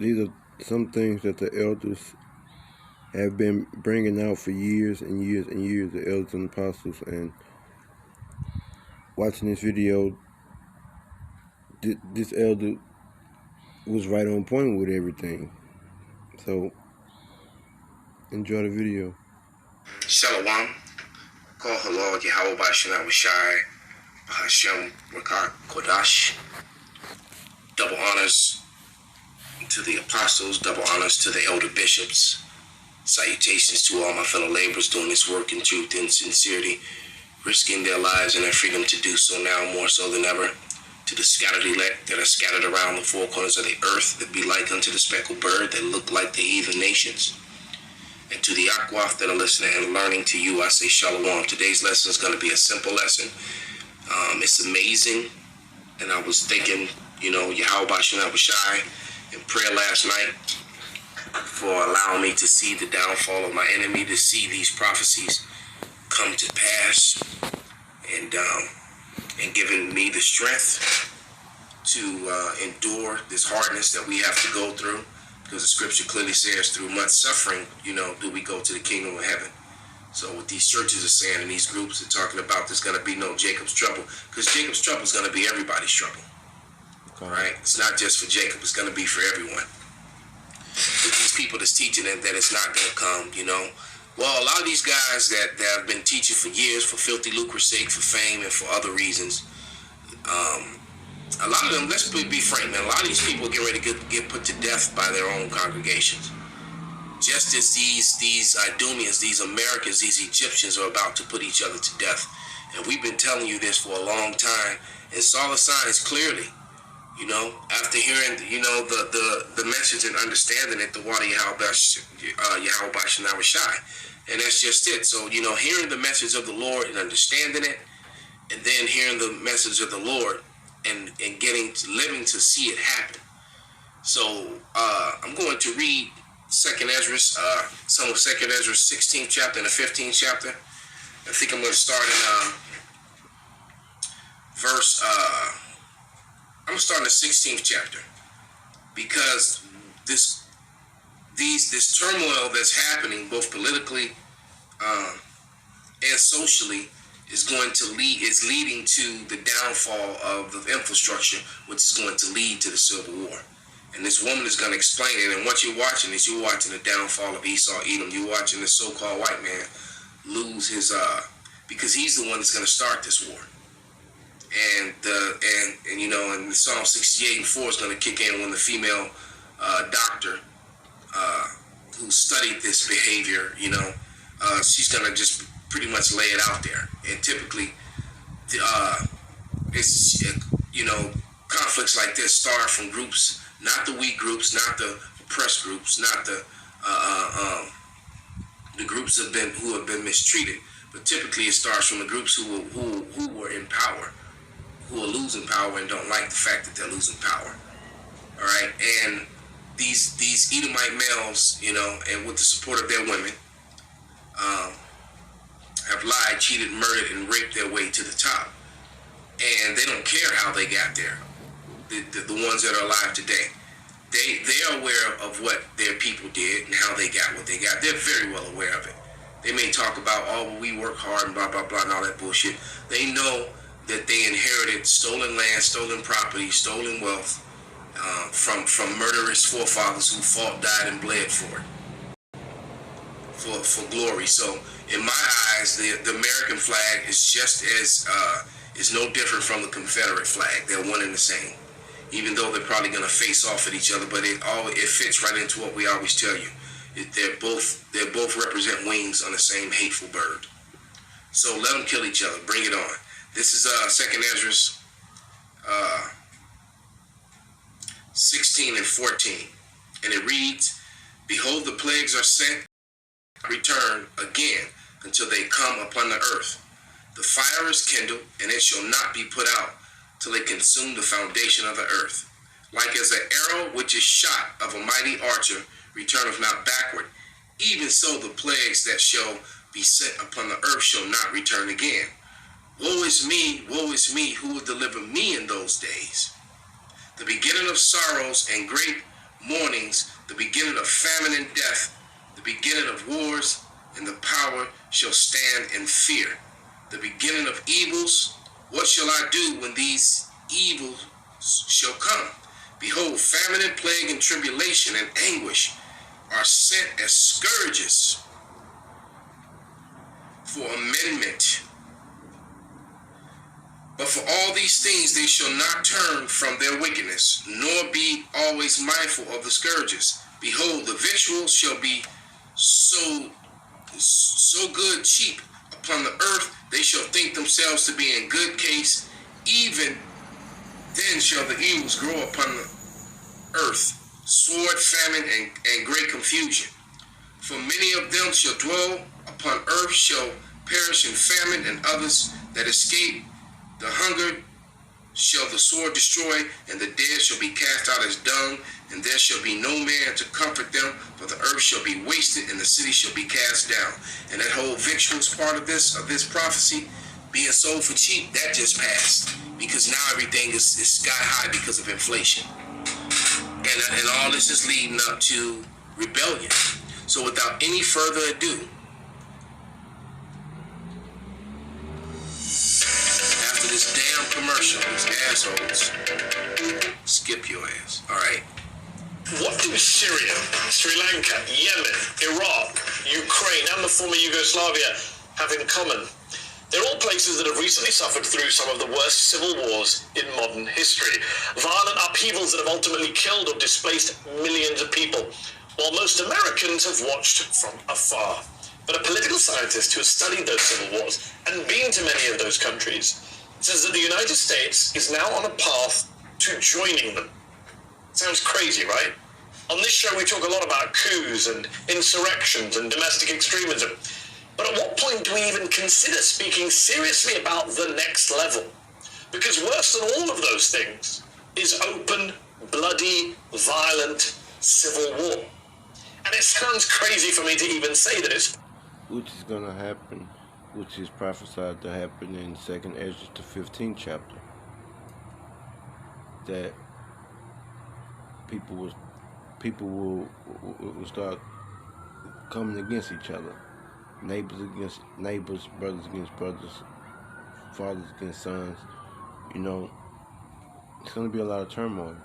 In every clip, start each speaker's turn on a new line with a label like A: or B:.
A: these are some things that the elders have been bringing out for years and years and years, the elders and apostles. And watching this video, this elder was right on point with everything. So enjoy the video.
B: Shalom. Call hello, Yahweh Bashanah Washai, Hashem Rakar Kodash. Double honors to the apostles, double honors to the elder bishops. Salutations to all my fellow laborers doing this work in truth and sincerity, risking their lives and their freedom to do so now more so than ever. To the scattered elect that are scattered around the four corners of the earth, that be like unto the speckled bird, that look like the heathen nations. And to the Akwaf that are listening and learning, to you I say shalom. Today's lesson is going to be a simple lesson. It's amazing. And I was thinking, Yahweh Bashanah Washai in prayer last night for allowing me to see the downfall of my enemy, to see these prophecies come to pass, and giving me the strength to endure this hardness that we have to go through. Because the scripture clearly says through much suffering, do we go to the kingdom of heaven. So what these churches are saying and these groups are talking about, there's going to be no Jacob's trouble. Because Jacob's trouble is going to be everybody's trouble. Okay. Right? It's not just for Jacob. It's going to be for everyone. But these people that's teaching them that it's not going to come, Well, a lot of these guys that have been teaching for years for filthy lucre's sake, for fame, and for other reasons, a lot of them, let's be frank, man, a lot of these people get ready to get put to death by their own congregations. Just as these Idumeans, these Americans, these Egyptians are about to put each other to death. And we've been telling you this for a long time and saw the signs clearly, after hearing, the message and understanding it, the water Yahweh Bashanah Washai. And that's just it. So, hearing the message of the Lord and understanding it, and then hearing the message of the Lord and living to see it happen. So I'm going to read 2nd Ezra, some of 2nd Ezra 16th chapter and the 15th chapter. I think I'm going to start in I'm going to start in the 16th chapter, because this turmoil that's happening both politically and socially is leading to the downfall of the infrastructure, which is going to lead to the Civil War. And this woman is going to explain it. And what you're watching is you're watching the downfall of Esau, Edom. You're watching this so-called white man lose his, because he's the one that's going to start this war. And and Psalm 68:4 is going to kick in when the female doctor who studied this behavior, she's going to just pretty much lay it out there. And typically, conflicts like this start from groups, not the weak groups, not the oppressed groups, not the groups who have been mistreated, but typically it starts from the groups who were in power, who are losing power and don't like the fact that they're losing power. All right, and these Edomite males, and with the support of their women, have lied, cheated, murdered, and raped their way to the top. And they don't care how they got there. The ones that are alive today, they are aware of what their people did and how they got what they got. They're very well aware of it. They may talk about, we work hard and blah, blah, blah, and all that bullshit. They know that they inherited stolen land, stolen property, stolen wealth from murderous forefathers who fought, died, and bled for it. For glory. So in my eyes, the American flag is just as is no different from the Confederate flag. They're one and the same, even though they're probably going to face off at each other. But it fits right into what we always tell you. They both represent wings on the same hateful bird. So let them kill each other. Bring it on. This is 2nd Ezra 16 and 14, and it reads, "Behold, the plagues are sent, return again until they come upon the earth. The fire is kindled, and it shall not be put out till it consume the foundation of the earth. Like as an arrow which is shot of a mighty archer returneth not backward, even so the plagues that shall be sent upon the earth shall not return again. Woe is me, who will deliver me in those days? The beginning of sorrows and great mournings, the beginning of famine and death, the beginning of wars, and the power shall stand in fear. The beginning of evils, what shall I do when these evils shall come? Behold, famine and plague and tribulation and anguish are sent as scourges for amendment. But for all these things they shall not turn from their wickedness, nor be always mindful of the scourges. Behold, the victuals shall be so good cheap upon the earth, they shall think themselves to be in good case. Even then shall the evils grow upon the earth, sword, famine, and great confusion. For many of them shall dwell upon earth, shall perish in famine, and others that escape the hunger shall the sword destroy, and the dead shall be cast out as dung, and there shall be no man to comfort them, for the earth shall be wasted, and the city shall be cast down. And that whole victuals part of this prophecy, being sold for cheap, that just passed, because now everything is sky high because of inflation. And all this is leading up to rebellion. So without any further ado, after this damn commercial, these assholes, skip your ass. All right.
C: What do Syria, Sri Lanka, Yemen, Iraq, Ukraine, and the former Yugoslavia have in common? They're all places that have recently suffered through some of the worst civil wars in modern history. Violent upheavals that have ultimately killed or displaced millions of people, while most Americans have watched from afar. But a political scientist who has studied those civil wars and been to many of those countries says that the United States is now on a path to joining them. Sounds crazy, right? On this show, we talk a lot about coups and insurrections and domestic extremism. But at what point do we even consider speaking seriously about the next level? Because worse than all of those things is open, bloody, violent civil war. And it sounds crazy for me to even say that it's...
A: Which is going to happen, which is prophesied to happen in 2nd Ezra, the 15th chapter. That people will start coming against each other. Neighbors against neighbors, brothers against brothers, fathers against sons. You know, it's going to be a lot of turmoil,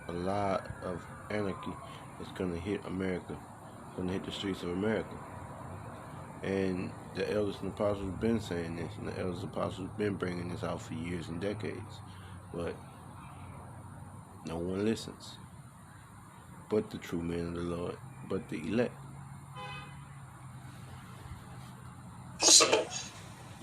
A: a lot of anarchy that's going to hit America, going to hit the streets of America. And the elders and apostles have been saying this, and the elders and apostles have been bringing this out for years and decades. But no one listens. But the true men of the Lord, but the elect.
C: Possible.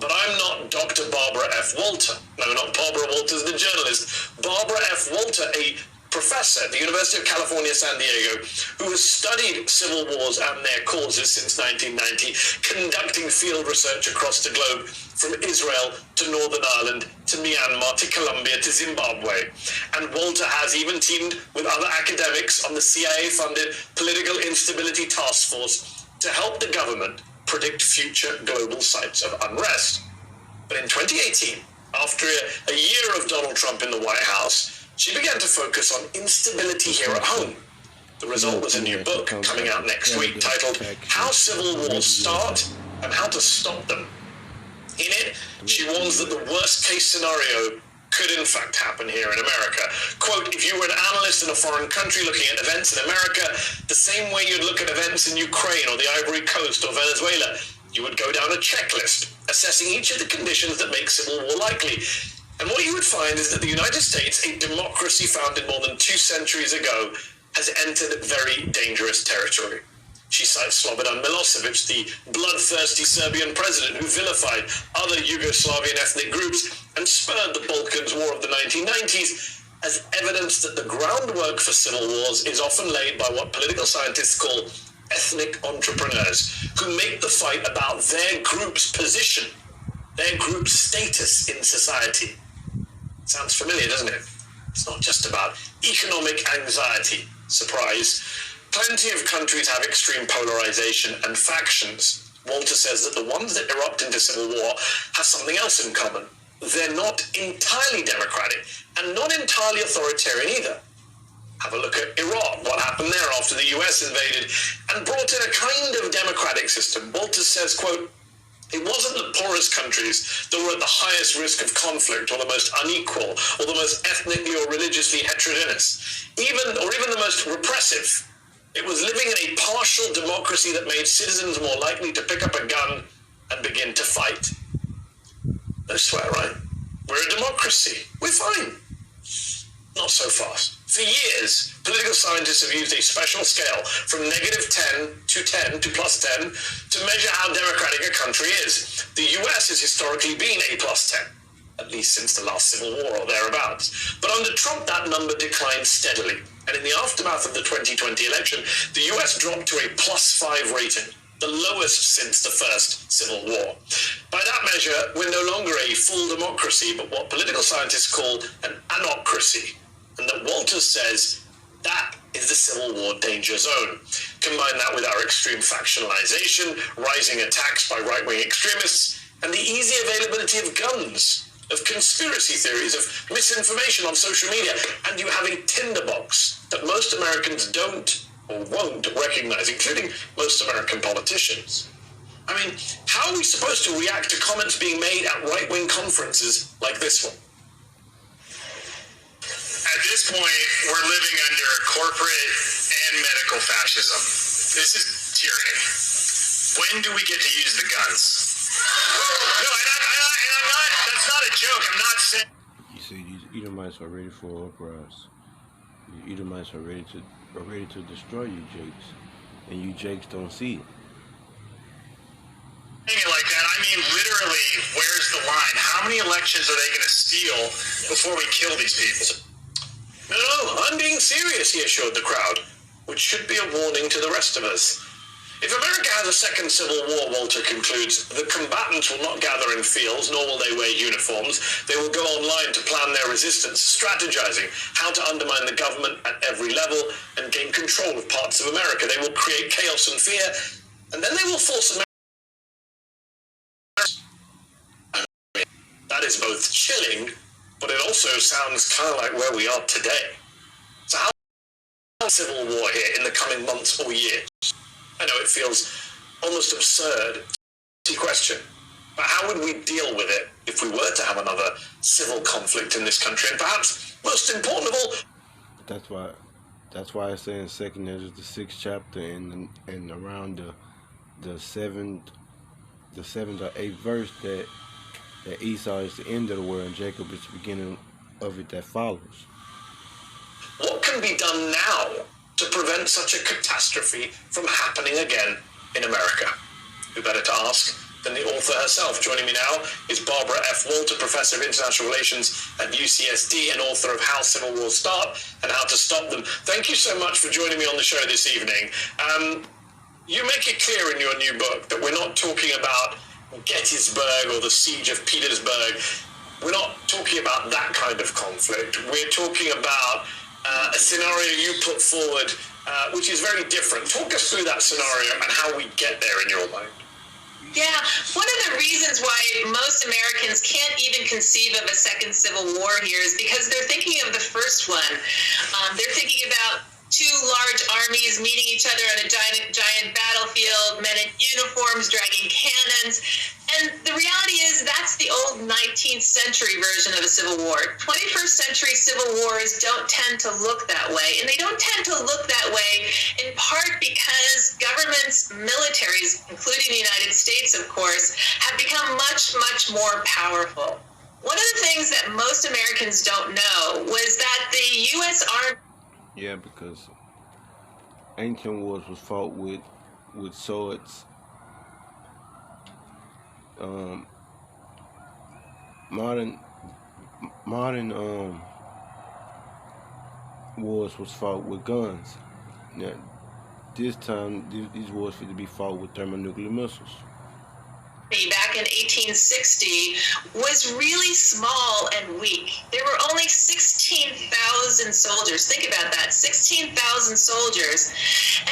C: But I'm not Dr. Barbara F. Walter. No, not Barbara Walters, the journalist. Barbara F. Walter, a professor at the University of California, San Diego, who has studied civil wars and their causes since 1990, conducting field research across the globe, from Israel to Northern Ireland to Myanmar to Colombia to Zimbabwe. And Walter has even teamed with other academics on the CIA-funded Political Instability Task Force to help the government predict future global sites of unrest. But in 2018, after a year of Donald Trump in the White House, she began to focus on instability here at home. The result was a new book coming out next week titled How Civil Wars Start and How to Stop Them. In it, she warns that the worst case scenario could in fact happen here in America. Quote, if you were an analyst in a foreign country looking at events in America, the same way you'd look at events in Ukraine or the Ivory Coast or Venezuela, you would go down a checklist, assessing each of the conditions that make civil war likely. And what you would find is that the United States, a democracy founded more than 2 centuries ago, has entered very dangerous territory. She cites Slobodan Milosevic, the bloodthirsty Serbian president who vilified other Yugoslavian ethnic groups and spurred the Balkans War of the 1990s, as evidence that the groundwork for civil wars is often laid by what political scientists call ethnic entrepreneurs, who make the fight about their group's position, their group's status in society. Sounds familiar, doesn't it? It's not just about economic anxiety. Surprise. Plenty of countries have extreme polarization and factions. Walter says that the ones that erupt into civil war have something else in common. They're not entirely democratic and not entirely authoritarian either. Have a look at Iraq, what happened there after the US invaded and brought in a kind of democratic system. Walters says, quote, it wasn't the poorest countries that were at the highest risk of conflict or the most unequal or the most ethnically or religiously heterogeneous, even the most repressive. It was living in a partial democracy that made citizens more likely to pick up a gun and begin to fight. No swear, right? We're a democracy. We're fine. Not so fast. For years, political scientists have used a special scale from -10 to 10 to +10 to measure how democratic a country is. The US has historically been a +10, at least since the last Civil War or thereabouts. But under Trump, that number declined steadily. And in the aftermath of the 2020 election, the US dropped to a +5 rating, the lowest since the first Civil War. By that measure, we're no longer a full democracy, but what political scientists call an anocracy. And that Walters says that is the Civil War danger zone. Combine that with our extreme factionalization, rising attacks by right-wing extremists, and the easy availability of guns, of conspiracy theories, of misinformation on social media, and you have a tinderbox that most Americans don't or won't recognize, including most American politicians. I mean, how are we supposed to react to comments being made at right-wing conferences like this one?
D: At this point, we're living under corporate and medical fascism. This is tyranny. When do we get to use the guns? No, and I'm not, that's not a joke. I'm not saying.
A: You see, these Edomites are ready for uprise. The Edomites are ready to destroy you, Jakes. And you, Jakes, don't see it.
D: Saying it like that, I mean literally, where's the line? How many elections are they going to steal before we kill these people?
C: No, I'm being serious, he assured the crowd, which should be a warning to the rest of us. If America has a second civil war, Walter concludes, the combatants will not gather in fields, nor will they wear uniforms. They will go online to plan their resistance, strategizing how to undermine the government at every level and gain control of parts of America. They will create chaos and fear, and then they will force America. That is both chilling, but it also sounds kind of like where we are today. So how is civil war here in the coming months or years? I know it feels almost absurd to question, but how would we deal with it if we were to have another civil conflict in this country? And perhaps most important of all,
A: that's why I say in 2nd Ezra, the 6th chapter, and around the 7th or 8th verse, that Esau is the end of the world and Jacob is the beginning of it that follows.
C: What can be done now to prevent such a catastrophe from happening again in America? Who better to ask than the author herself? Joining me now is Barbara F. Walter, Professor of International Relations at UCSD and author of How Civil Wars Start and How to Stop Them. Thank you so much for joining me on the show this evening. You make it clear in your new book that we're not talking about Gettysburg or the Siege of Petersburg. We're not talking about that kind of conflict. We're talking about a scenario you put forward, which is very different. Talk us through that scenario and how we get there in your mind.
E: Yeah, one of the reasons why most Americans can't even conceive of a second civil war here is because they're thinking of the first one. They're thinking about two large armies meeting each other on a giant battlefield, men in uniforms dragging cannons. And the reality is that's the old 19th century version of a civil war. 21st century civil wars don't tend to look that way. And they don't tend to look that way in part because governments, militaries, including the United States, of course, have become much, much more powerful. One of the things that most Americans don't know was that the U.S. Army...
A: Yeah, because ancient wars was fought with swords. Modern wars was fought with guns. Now, this time, these wars need to be fought with thermonuclear missiles.
E: Back in 1860 was really small and weak. There were only 16,000 soldiers. Think about that, 16,000 soldiers.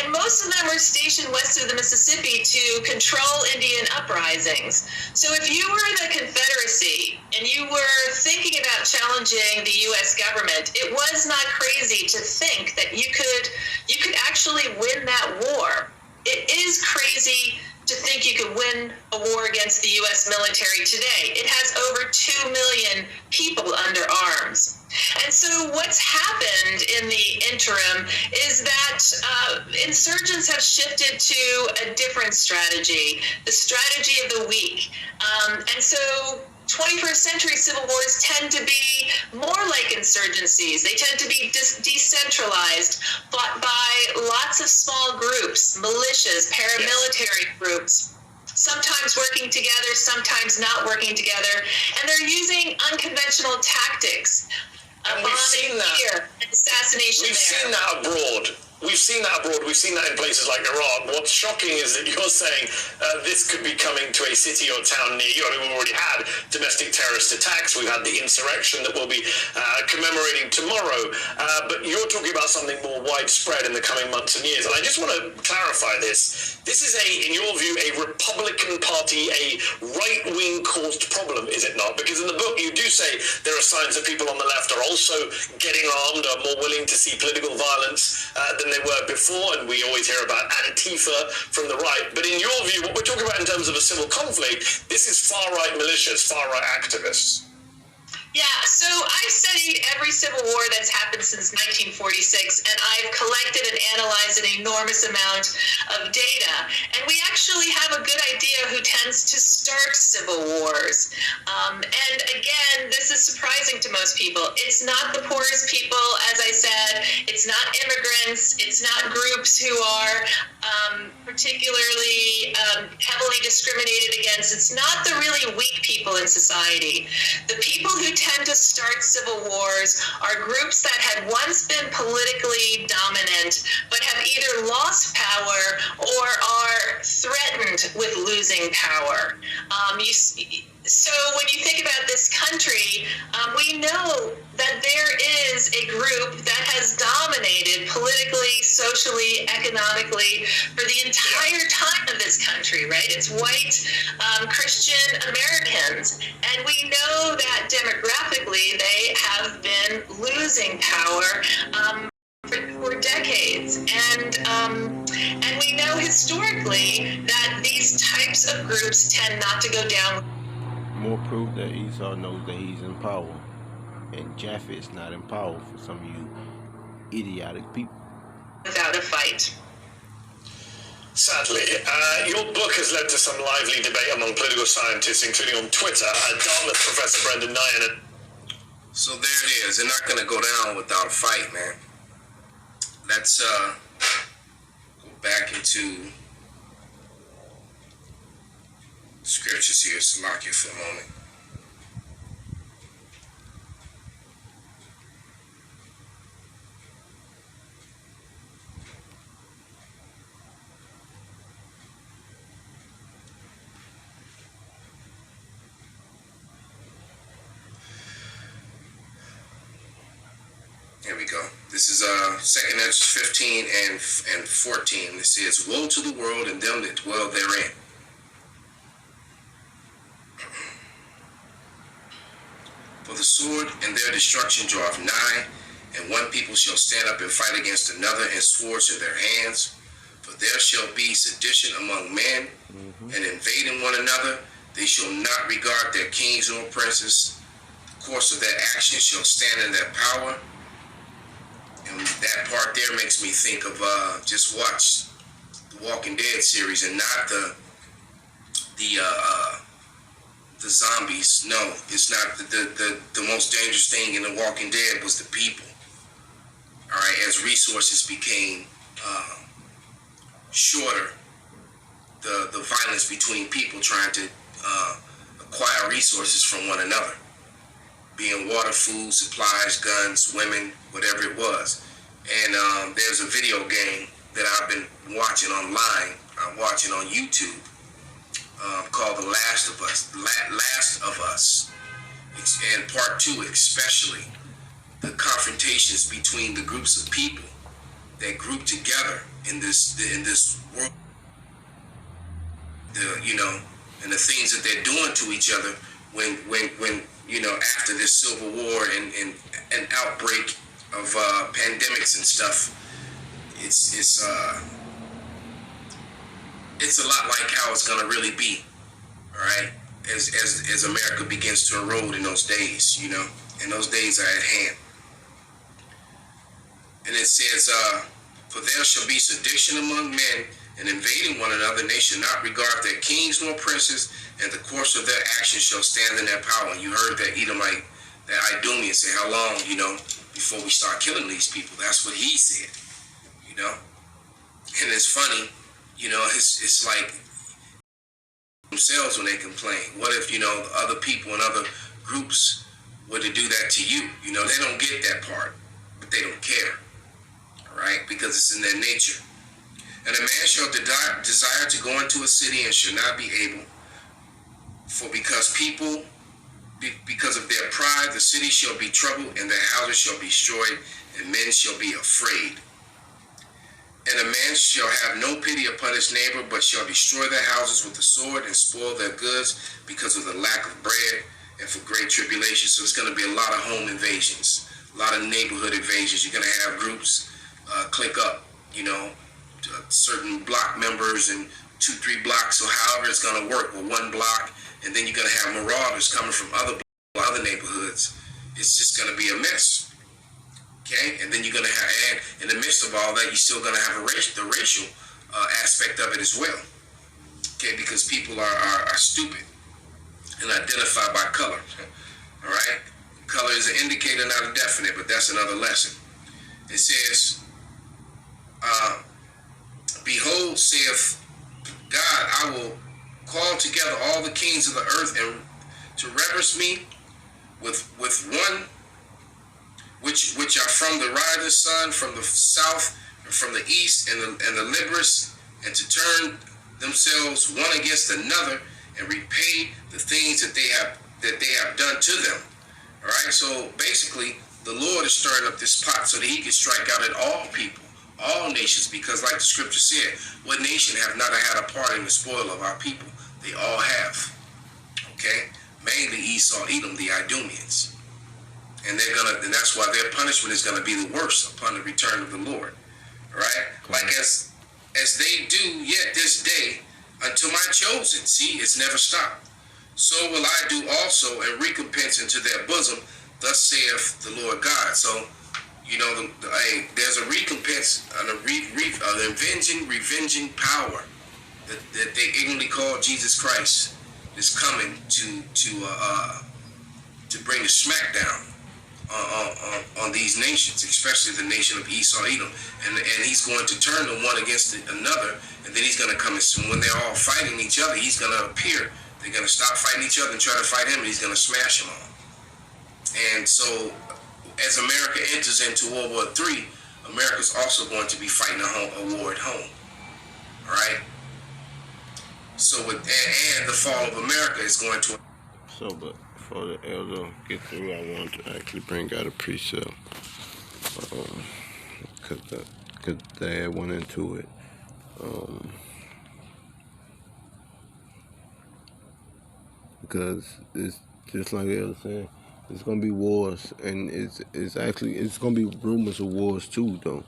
E: And most of them were stationed west of the Mississippi to control Indian uprisings. So if you were in the Confederacy and you were thinking about challenging the U.S. government, it was not crazy to think that you could actually win that war. It is crazy to think you could win a war against the U.S. military today. It has over 2 million people under arms. And so what's happened in the interim is that insurgents have shifted to a different strategy, the strategy of the weak. And so 21st century civil wars tend to be more like insurgencies. They tend to be decentralized, fought by lots of small groups, militias, paramilitary groups, sometimes working together, sometimes not working together. And they're using unconventional tactics.
C: And we've seen that.
E: Here, assassination
C: We've
E: there.
C: seen that abroad. We've seen that abroad. We've seen that in places like Iraq. What's shocking is that you're saying this could be coming to a city or town near you. I mean, we've already had domestic terrorist attacks. We've had the insurrection that we'll be commemorating tomorrow. But you're talking about something more widespread in the coming months and years. And I just want to clarify this. This is in your view, a Republican Party, a right-wing caused problem, is it not? Because in the book you do say there are signs that people on the left are also getting armed, are more willing to see political violence than they were before, and we always hear about Antifa from the right. But in your view, what we're talking about in terms of a civil conflict, this is far-right militias, far-right activists.
E: Yeah, so I've studied every civil war that's happened since 1946, and I've collected and analyzed an enormous amount of data. And we actually have a good idea who tends to start civil wars. And again, this is surprising to most people. It's not the poorest people, as I said. It's not immigrants. It's not groups who are particularly heavily discriminated against. It's not the really weak people in society. The people who tend to start civil wars are groups that had once been politically dominant but have either lost power or are threatened with losing power. So when you think about this country, we know that there is a group that has dominated politically, socially, economically for the entire time of this country, right? It's white Christian Americans. And we know that demographically they have been losing power for decades. And we know historically that these types of groups tend not to go down.
A: More proof that Esau knows that he's in power, and Japheth's not in power for some of you idiotic people.
E: Without a fight.
C: Sadly, your book has led to some lively debate among political scientists, including on Twitter. Dartmouth Professor Brendan Nyhan.
B: So there it is. They're not going to go down without a fight, man. Let's go back into scriptures here, Salakia, for a moment. Here we go. This is 2 Ezra 15 and 14. It says, "Woe to the world and them that dwell therein. For the sword and their destruction draweth nigh, and one people shall stand up and fight against another, and swords in their hands. For there shall be sedition among men, and invading one another. They shall not regard their kings nor princes. The course of their action shall stand in their power." And that part there makes me think of just watch the Walking Dead series, and not the zombies. No, it's not. The most dangerous thing in The Walking Dead was the people. All right, as resources became shorter, the violence between people trying to acquire resources from one another, being water, food, supplies, guns, women, whatever it was. And there's a video game that I've been watching online. I'm watching on YouTube. Called The Last of Us. And part 2 especially the confrontations between the groups of people that group together in this world, and the things that they're doing to each other when after this civil war and an outbreak of pandemics and stuff. It's a lot like how it's gonna really be, all right, as America begins to erode in those days, and those days are at hand. And it says, for there shall be sedition among men, and invading one another, and they shall not regard their kings nor princes, and the course of their actions shall stand in their power. And you heard that Edomite, that Idumean, say, how long, before we start killing these people? That's what he said, And it's funny, it's like themselves when they complain. What if, other people and other groups were to do that to you? They don't get that part, but they don't care, all right? Because it's in their nature. And a man shall desire to go into a city and shall not be able, for because of their pride, the city shall be troubled, and their houses shall be destroyed, and men shall be afraid. And a man shall have no pity upon his neighbor, but shall destroy their houses with the sword and spoil their goods because of the lack of bread and for great tribulation. So it's going to be a lot of home invasions, a lot of neighborhood invasions. You're going to have groups click up, certain block members and 2-3 blocks, or however it's going to work with one block. And then you're going to have marauders coming from other neighborhoods. It's just going to be a mess. Okay, and then you're going to have, and in the midst of all that, you're still going to have the racial aspect of it as well. Okay, because people are stupid and identify by color. All right, color is an indicator, not a definite, but that's another lesson. It says, behold, saith God, I will call together all the kings of the earth and to reverence me with one which are from the rising sun, from the south, and from the east, and the liberous, and to turn themselves one against another and repay the things that they have done to them. All right. So basically, the Lord is stirring up this pot so that He can strike out at all people, all nations, because like the scripture said, what nation have not had a part in the spoil of our people? They all have. Okay. Mainly Esau, Edom, the Idumeans. And that's why their punishment is going to be the worst upon the return of the Lord. All right? Like as they do yet this day unto my chosen. See, it's never stopped. So will I do also, and recompense into their bosom, thus saith the Lord God. So, there's a recompense, an revenging power that they ignorantly call Jesus Christ is coming to bring a smackdown on these nations, especially the nation of Esau, Edom, and He's going to turn them one against another, and then He's going to come and when they're all fighting each other, He's going to appear. They're going to stop fighting each other and try to fight Him, and He's going to smash them all. And so, as America enters into World War III, America's also going to be fighting a war at home. All right. So, and the fall of America is going to.
A: So, but before the elder get through, I want to actually bring out a precept, because Dad went into it. Because it's just like the elder said, it's gonna be wars, and it's gonna be rumors of wars too, though.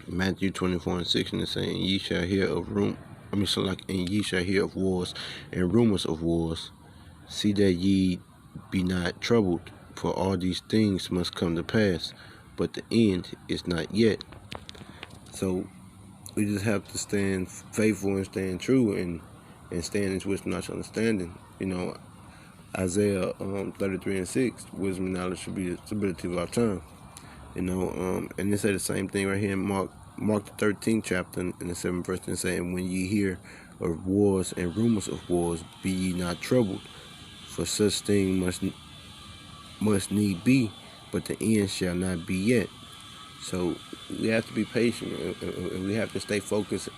A: Matthew 24:16 is saying, ye shall hear of and ye shall hear of wars and rumors of wars. See that ye be not troubled, for all these things must come to pass, but the end is not yet. So we just have to stand faithful and stand true and stand in wisdom, knowledge, understanding. Isaiah 33:6, wisdom and knowledge should be the stability of our time. And they say the same thing right here in Mark the 13th chapter in the 7th verse, and saying, when ye hear of wars and rumors of wars, be ye not troubled, for such thing must need be, but the end shall not be yet. So we have to be patient, and we have to stay focused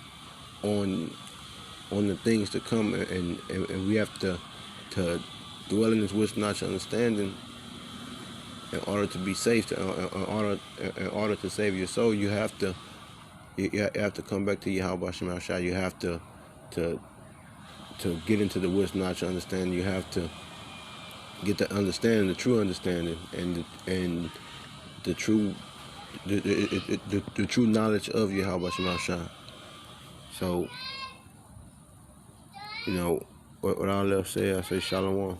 A: on the things to come, and we have to dwell in this wisdom, knowledge, understanding. In order to be safe, in order to save your soul, you have to come back to Yahweh Shem Shai. You have to get into the wisdom, knowledge, understanding. You have to get the understanding, the true understanding, and the true knowledge of Yahweh Shem Shai. So, what I left say, I say Shalom.